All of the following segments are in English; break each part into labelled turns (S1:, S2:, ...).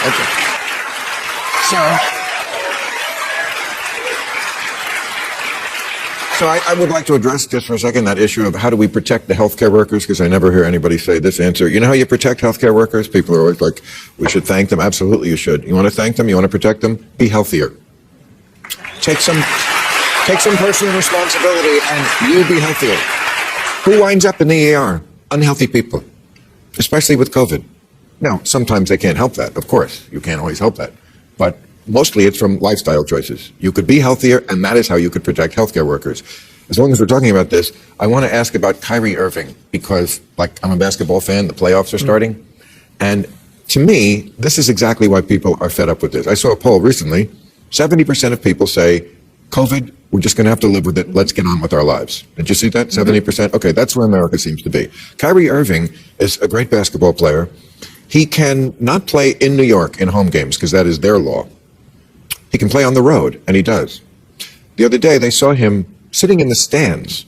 S1: Okay. So I would like to address just for a second that issue of how do we protect the healthcare workers, because I never hear anybody say this answer. You know how you protect healthcare workers? People are always like, we should thank them. Absolutely, you should. You want to thank them? You want to protect them? Be healthier. Take some personal responsibility and you be healthier. Who winds up in the ER? Unhealthy people, especially with COVID. Now, sometimes they can't help that, of course. You can't always help that. But mostly it's from lifestyle choices. You could be healthier, and that is how you could protect healthcare workers. As long as we're talking about this, I want to ask about Kyrie Irving, because, like, I'm a basketball fan, the playoffs are starting. And to me, this is exactly why people are fed up with this. I saw a poll recently. 70% of people say, COVID, we're just going to have to live with it. Let's get on with our lives. Did you see that? 70%? Okay, that's where America seems to be. Kyrie Irving is a great basketball player. He can not play in New York in home games because that is their law. He can play on the road, and he does. The other day, they saw him sitting in the stands,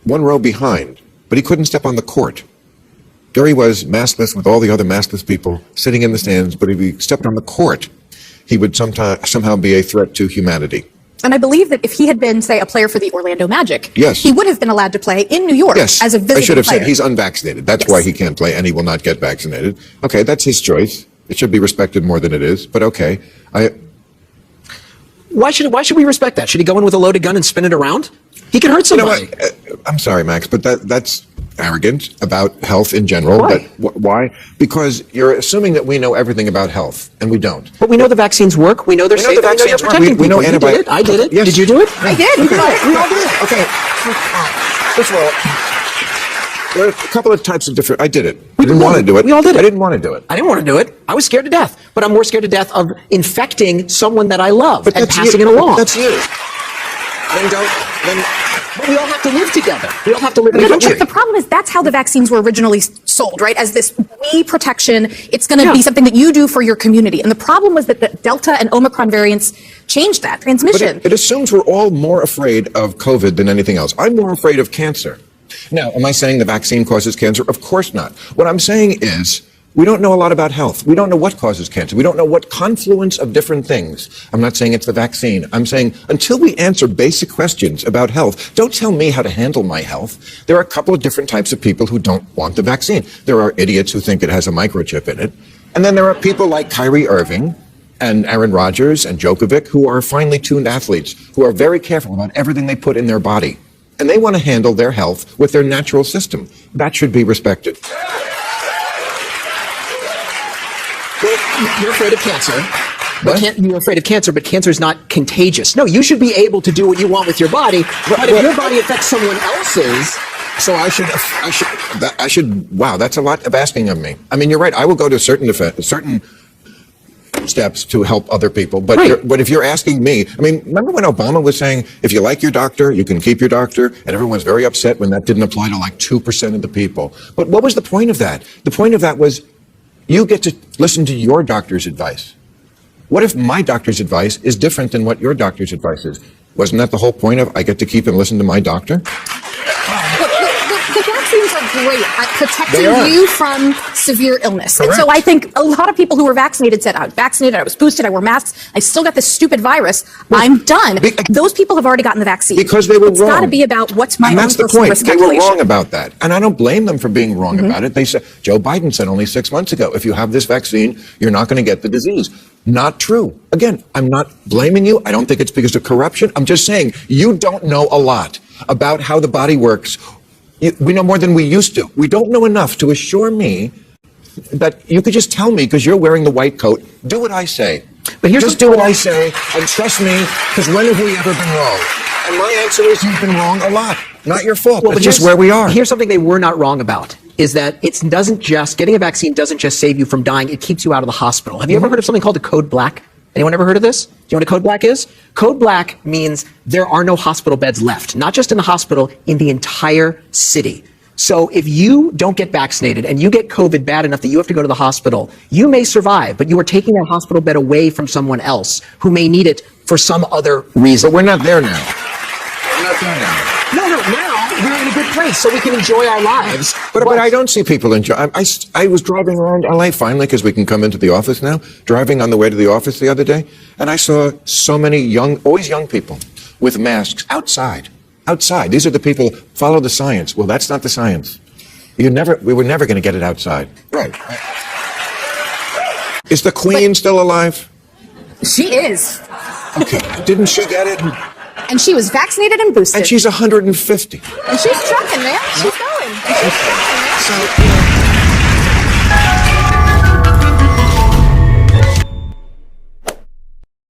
S1: one row behind, but he couldn't step on the court. There he was, maskless, with all the other maskless people sitting in the stands, but if he stepped on the court, he would somehow be a threat to humanity.
S2: And I believe that if he had been, say, a player for the Orlando Magic,
S1: yes,
S2: he would have been allowed to play in New York as a visiting player.
S1: I should have said he's unvaccinated. That's why he can't play, and he will not get vaccinated. Okay, that's his choice. It should be respected more than it is, but okay.
S3: Why should we respect that? Should he go in with a loaded gun and spin it around? He can hurt somebody.
S1: You know what? I'm sorry, Max, but that's arrogant about health in general.
S3: Why?
S1: Why? Because you're assuming that we know everything about health, and we don't.
S3: But we know the vaccines work. We know they're safe. We know you're protecting people.
S1: We know antibiotics.
S3: I did it.
S1: Yes.
S3: Did you do it?
S2: I did.
S3: We all did it.
S1: Okay. First of all, there are a couple of types of different. I did it. I didn't want to do it.
S3: We all did it.
S1: I didn't want to do it.
S3: I didn't want to do it. I was scared to death. But I'm more scared to death of infecting someone that I love and passing it along.
S1: That's you.
S3: But we all have to live together. We all have to live in a country.
S2: The problem is that's how the vaccines were originally sold, right? As this me protection, it's going to be something that you do for your community. And the problem was that the Delta and Omicron variants changed that transmission.
S1: But it assumes we're all more afraid of COVID than anything else. I'm more afraid of cancer. Now, am I saying the vaccine causes cancer? Of course not. What I'm saying is, we don't know a lot about health. We don't know what causes cancer. We don't know what confluence of different things. I'm not saying it's the vaccine. I'm saying until we answer basic questions about health, don't tell me how to handle my health. There are a couple of different types of people who don't want the vaccine. There are idiots who think it has a microchip in it. And then there are people like Kyrie Irving and Aaron Rodgers and Djokovic who are finely tuned athletes who are very careful about everything they put in their body. And they want to handle their health with their natural system. That should be respected.
S3: You're afraid of cancer. You're afraid of cancer, but cancer is not contagious. No, you should be able to do what you want with your body. But if your body affects someone else's,
S1: so I should. Wow, that's a lot of asking of me. I mean, you're right. I will go to certain steps to help other people. But but if you're asking me, I mean, remember when Obama was saying, if you like your doctor, you can keep your doctor, and everyone was very upset when that didn't apply to like 2% of the people. But what was the point of that? The point of that was, you get to listen to your doctor's advice. What if my doctor's advice is different than what your doctor's advice is? Wasn't that the whole point of I get to keep and listen to my doctor?
S2: The vaccines are great at protecting you from severe illness. Correct. And so I think a lot of people who were vaccinated said, I was vaccinated, I was boosted, I wore masks, I still got this stupid virus, I'm done. Those people have already gotten the vaccine.
S1: Because they were wrong.
S2: It's got to be about what's my own personal risk calculation.
S1: They were wrong about that. And I don't blame them for being wrong about it. They said, Joe Biden said only 6 months ago, if you have this vaccine, you're not going to get the disease. Not true. Again, I'm not blaming you. I don't think it's because of corruption. I'm just saying you don't know a lot about how the body works. We know more than we used to. We don't know enough to assure me that you could just tell me because you're wearing the white coat, do what I say. But here's just do what I say and trust me, because when have we ever been wrong? And my answer is you've been wrong a lot. Not your fault. Well, it's just where we are.
S3: Here's something they were not wrong about, is that getting a vaccine doesn't just save you from dying, it keeps you out of the hospital. Have you ever heard of something called a code black? Anyone ever heard of this? Do you know what a code black is? Code black means there are no hospital beds left, not just in the hospital, in the entire city. So if you don't get vaccinated and you get COVID bad enough that you have to go to the hospital, you may survive, but you are taking that hospital bed away from someone else who may need it for some other reason.
S1: But we're not there now. We're not there now.
S3: No, now we're in a good place so we can enjoy our lives.
S1: But I don't see people enjoy. I was driving around LA finally because we can come into the office now. Driving on the way to the office the other day, and I saw so many always young people with masks outside. Outside. These are the people follow the science. Well, that's not the science. We were never going to get it outside. Right. Is the Queen still alive?
S2: She is.
S1: Okay. Didn't she get it?
S2: And she was vaccinated and boosted.
S1: And she's 150.
S2: And she's trucking, man. She's going. And she's trucking, man.
S1: So,